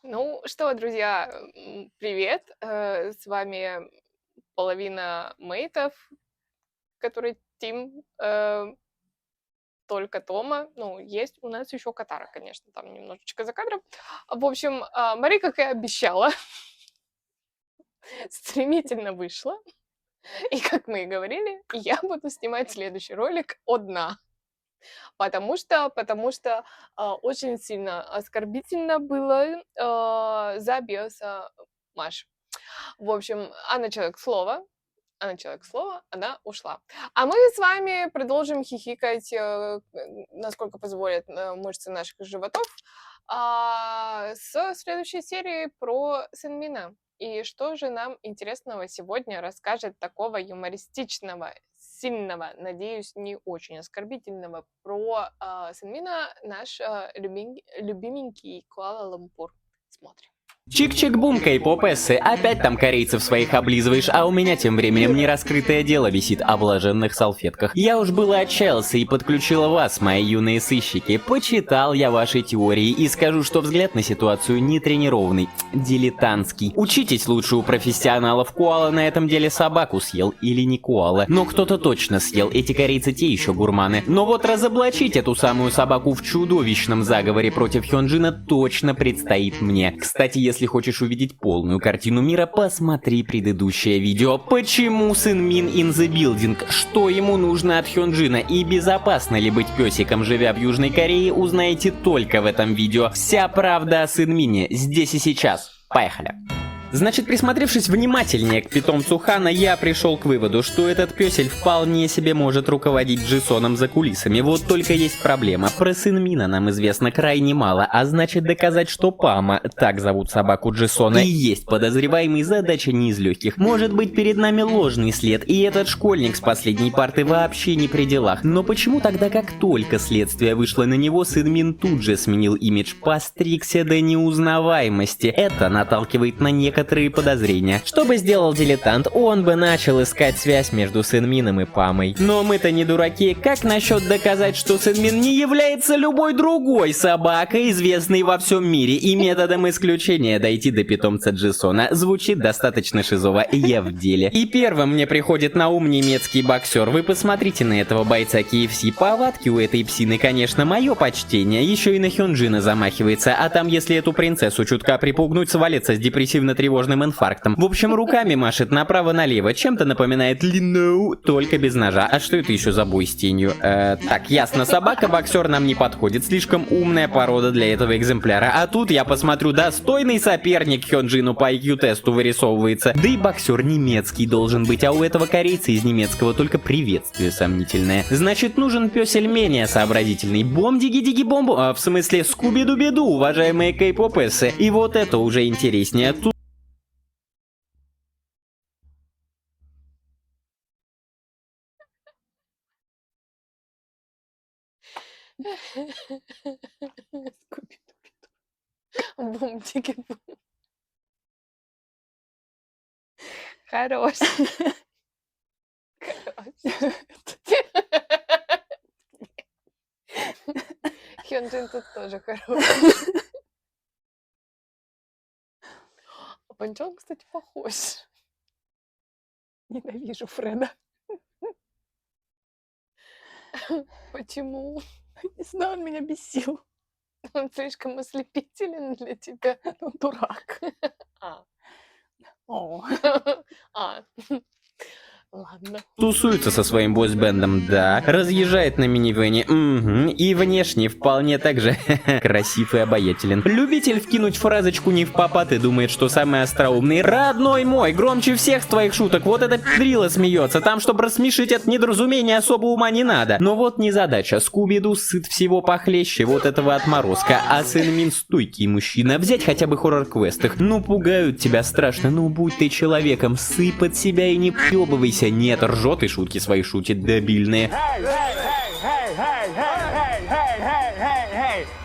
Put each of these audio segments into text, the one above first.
Ну что, друзья, привет! С вами половина мейтов, который Тим, только Тома. Ну, есть у нас еще Катара, конечно, там немножечко за кадром. В общем, Мари, как и обещала, стремительно вышла. И, как мы и говорили, я буду снимать следующий ролик одна. Потому что очень сильно оскорбительно было за биоса Маши. В общем, она человек слова, она ушла. А мы с вами продолжим хихикать, насколько позволят мышцы наших животов, с следующей серии про Сенмина. И что же нам интересного сегодня расскажет такого юмористичного, сильного, надеюсь, не очень оскорбительного про Сенмина наш любименький Куала-Лумпур. Смотрим. Чик-чик-бум, кей-поп-эссы, опять там корейцев своих облизываешь, а у меня тем временем нераскрытое дело висит о блаженных салфетках. Я уж было отчаялся и подключила вас, мои юные сыщики. Почитал я ваши теории и скажу, что взгляд на ситуацию нетренированный, дилетантский. Учитесь лучше у профессионалов, Куала на этом деле собаку съел или не Куала. Но кто-то точно съел, эти корейцы те еще гурманы. Но вот разоблачить эту самую собаку в чудовищном заговоре против Хёнджина точно предстоит мне. Кстати, если хочешь увидеть полную картину мира, посмотри предыдущее видео. Почему Сенмин in the building? Что ему нужно от Хёнджина? И безопасно ли быть песиком, живя в Южной Корее, узнаете только в этом видео. Вся правда о Сенмине здесь и сейчас. Поехали! Значит, присмотревшись внимательнее к питомцу Хана, я пришел к выводу, что этот пёсель вполне себе может руководить Джисоном за кулисами. Вот только есть проблема. Про Сенмина нам известно крайне мало, а значит доказать, что Пама, так зовут собаку Джисона, и есть подозреваемый, задача не из легких. Может быть, перед нами ложный след, и этот школьник с последней парты вообще не при делах. Но почему тогда, как только следствие вышло на него, Сенмин тут же сменил имидж, постригся до неузнаваемости? Это наталкивает на некоторые подозрения. Что бы сделал дилетант? Он бы начал искать связь между Сенмином и Памой. Но мы-то не дураки. Как насчет доказать, что Сенмин не является любой другой собакой, известной во всем мире, и методом исключения дойти до питомца Джисона? Звучит достаточно шизово, я в деле. И первым мне приходит на ум немецкий боксер. Вы посмотрите на этого бойца KFC. Повадки у этой псины, конечно, мое почтение. Еще и на Хёнджина замахивается, а там, если эту принцессу чутка припугнуть, свалится с депрессивно-тревожным инфарктом. В общем, руками машет направо-налево, чем-то напоминает Линоу, только без ножа. А что это еще за бой с тенью? Так, ясно, собака-боксер нам не подходит, слишком умная порода для этого экземпляра. А тут, я посмотрю, достойный соперник Хёнджину по IQ-тесту вырисовывается. Да и боксер немецкий должен быть, а у этого корейца из немецкого только приветствие сомнительное. Значит, нужен пёсель менее сообразительный. Бом-диги-диги-бомбу, в смысле скуби-ду-биду, уважаемые кей-поп-эссы. И вот это уже интереснее. Тут Бум-тики-бум. Хорош. Хёнджин тут тоже хорош. А Панчон, кстати, похож. Ненавижу Фреда. Почему? Не знаю, он меня бесил. Он слишком ослепителен для тебя. Он дурак. А. О. А. Ладно. тусуется со своим бойсбендом, да. Разъезжает на минивэне, и внешне вполне так же красив и обаятелен. Любитель вкинуть фразочку не в попад и думает, что самый остроумный. Родной мой, громче всех твоих шуток, вот эта пидрила смеется. Там, чтобы рассмешить это недоразумение, особо ума не надо. Но вот незадача. Скуби-Ду сыт всего похлеще вот этого отморозка. А Сенмин стойкий мужчина. Взять хотя бы хоррор-квестах. Ну, пугают тебя страшно, ну будь ты человеком, сыпь от себя и не пьёбывайся. Нет, ржет и шутки свои шутит, дебильные.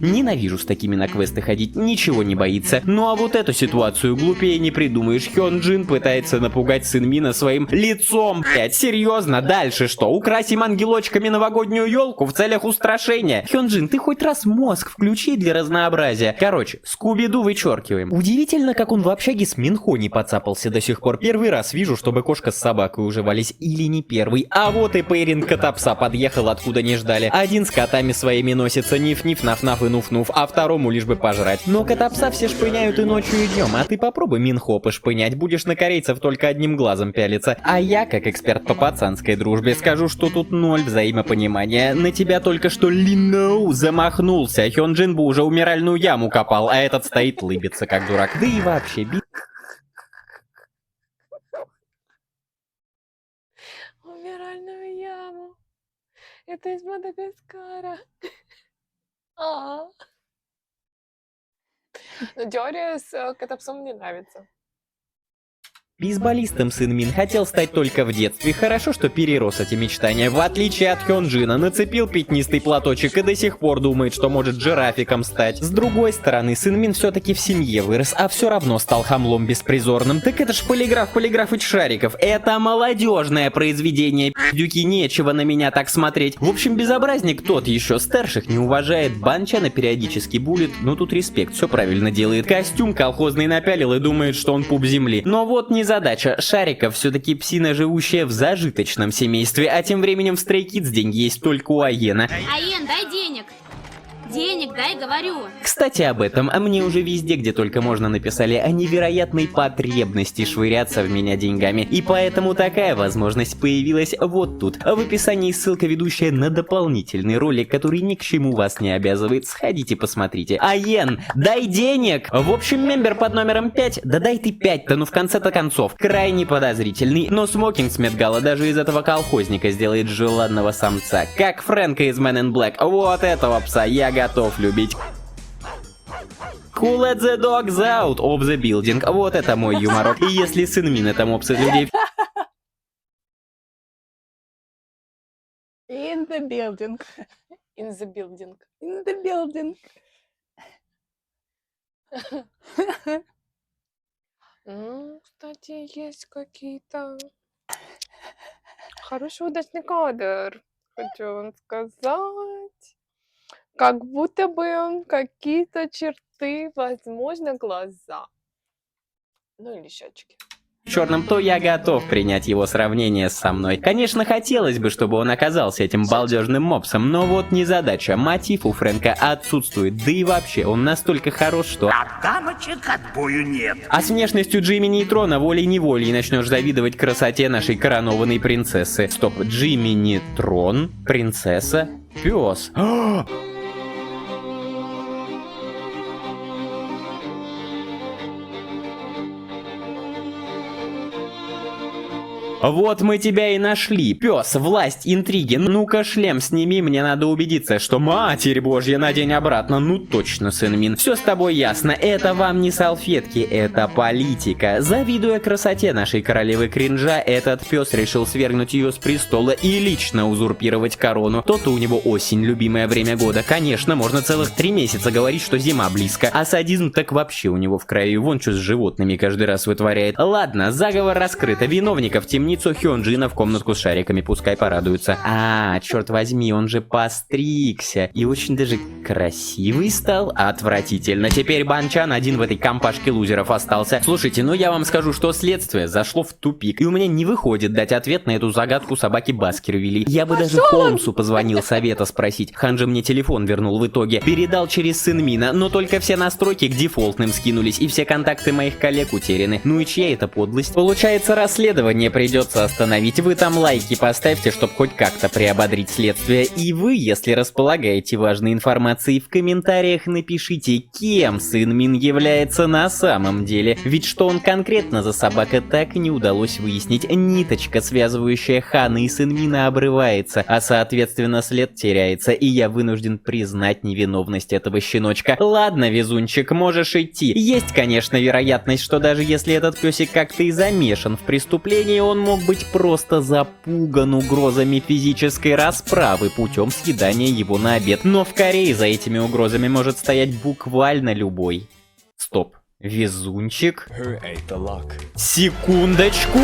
Ненавижу с такими на квесты ходить, ничего не боится. Ну а вот эту ситуацию глупее не придумаешь. Хёнджин пытается напугать Сынмина своим лицом, блять. Серьезно, дальше что? Украсим ангелочками новогоднюю елку в целях устрашения? Хёнджин, ты хоть раз мозг включи для разнообразия. Короче, Скуби-Ду вычеркиваем. Удивительно, как он в общаге с Минхо не подцапался до сих пор. Первый раз вижу, чтобы кошка с собакой уживались, или не первый. А вот и пейринг кота-пса подъехал откуда не ждали. Один с котами своими носится, ниф-ниф, наф-наф и нуф-нуф, а второму лишь бы пожрать. Но кота-пса все шпыняют и ночью, и днем, а ты попробуй Минхо пошпынять, будешь на корейцев только одним глазом пялиться. А я, как эксперт по пацанской дружбе, скажу, что тут ноль взаимопонимания. На тебя только что Линоу замахнулся, Хёнджин бы уже умиральную яму копал, а этот стоит лыбится как дурак. Да и вообще, Умиральную яму. Это из Мадагаскара. А. Но теория с котопсом мне нравится. бейсболистом Сынмин хотел стать только в детстве. Хорошо, что перерос эти мечтания. В отличие от Хёнджина, нацепил пятнистый платочек и до сих пор думает, что может жирафиком стать. С другой стороны, Сынмин все-таки в семье вырос, а все равно стал хамлом беспризорным. Так это ж полиграф Полиграфыч Шариков. Это молодежное произведение. Пиздюки, нечего на меня так смотреть. В общем, безобразник тот еще. Старших не уважает, Банчана периодически булит. Но тут респект, все правильно делает. Костюм колхозный напялил и думает, что он пуп земли. Но вот не задача. Шариков все-таки псина, живущая в зажиточном семействе, а тем временем в Stray Kids деньги есть только у Аена. Аен, дай денег! Денег дай, говорю! Кстати, об этом, а мне уже везде, где только можно, написали о невероятной потребности швыряться в меня деньгами. И поэтому такая возможность появилась вот тут. В описании ссылка, ведущая на дополнительный ролик, который ни к чему вас не обязывает. Сходите, посмотрите. Аен, дай денег! В общем, мембер под номером 5, да дай ты 5-то, ну в конце-то концов. Крайне подозрительный, но смокинг с Медгала даже из этого колхозника сделает желанного самца. Как Фрэнка из Men in Black. Вот этого пса я готов любить. Who let the dogs out of the building? Вот это мой юморок. И если Сынмин это мопсы людей... In the building. In the building. In the building. Ну, кстати, есть какие-то... Хороший удачный кадр, хочу вам сказать. Как будто бы какие-то черты, возможно, глаза. Ну или щечки. черном, то я готов принять его сравнение со мной. Конечно, хотелось бы, чтобы он оказался этим балдежным мопсом, но вот незадача. Мотив у Фрэнка отсутствует, да и вообще, он настолько хорош, что... А дамочек отбою нет. А с внешностью Джимми Нейтрона волей-неволей начнешь завидовать красоте нашей коронованной принцессы. Стоп, Джимми Нейтрон? Принцесса? Пес. Вот мы тебя и нашли. Пес, власть, интриги. Ну-ка, шлем сними, мне надо убедиться, что Матерь Божья, надень обратно. Ну точно, сын Мин. Все с тобой ясно. Это вам не салфетки, это политика. Завидуя красоте нашей королевы кринжа, этот пес решил свергнуть ее с престола и лично узурпировать корону. То-то у него осень, любимое время года. Конечно, можно целых 3 месяца говорить, что зима близко. А садизм так вообще у него в крови. Вон что с животными каждый раз вытворяет. Ладно, заговор раскрыт. Виновников темницу Хёнджина в комнатку с шариками, пускай порадуются. А, черт возьми, он же постригся. И очень даже красивый стал. Отвратительно. Теперь Банчан один в этой компашке лузеров остался. Слушайте, ну я вам скажу, что следствие зашло в тупик. И у меня не выходит дать ответ на эту загадку собаки Баскервилей. Я бы даже Холмсу позвонил совета спросить. Хан же мне телефон вернул в итоге. Передал через Сынмина, но только все настройки к дефолтным скинулись, и все контакты моих коллег утеряны. Ну и чья это подлость? Получается, расследование придется остановить. Вы там лайки поставьте, чтобы хоть как-то приободрить следствие. И вы, если располагаете важной информацией, в комментариях напишите, кем Сын Мин является на самом деле. Ведь что он конкретно за собака, так и не удалось выяснить. Ниточка, связывающая Хана и Сын Мина, обрывается, а соответственно след теряется, и я вынужден признать невиновность этого щеночка. Ладно, везунчик, можешь идти. Есть, конечно, вероятность, что даже если этот песик как-то и замешан в преступлении, он мог быть просто запуган угрозами физической расправы путем съедания его на обед. Но в Корее за этими угрозами может стоять буквально любой. Стоп. Везунчик? Секундочку.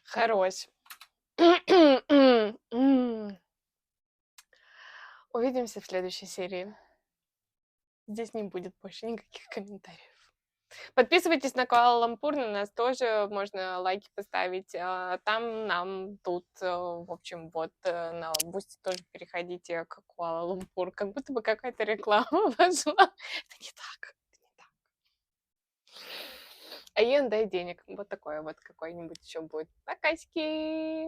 Хорош. Увидимся в следующей серии. Здесь не будет больше никаких комментариев. Подписывайтесь на Куала-Лумпур, на нас тоже можно лайки поставить. Там, нам, тут, в общем, вот на Бусти тоже переходите к Куала-Лумпур. Как будто бы какая-то реклама пошла. Это не так. Это не так. А Иэн, дай денег. Вот такое вот какой-нибудь еще будет. Покасики.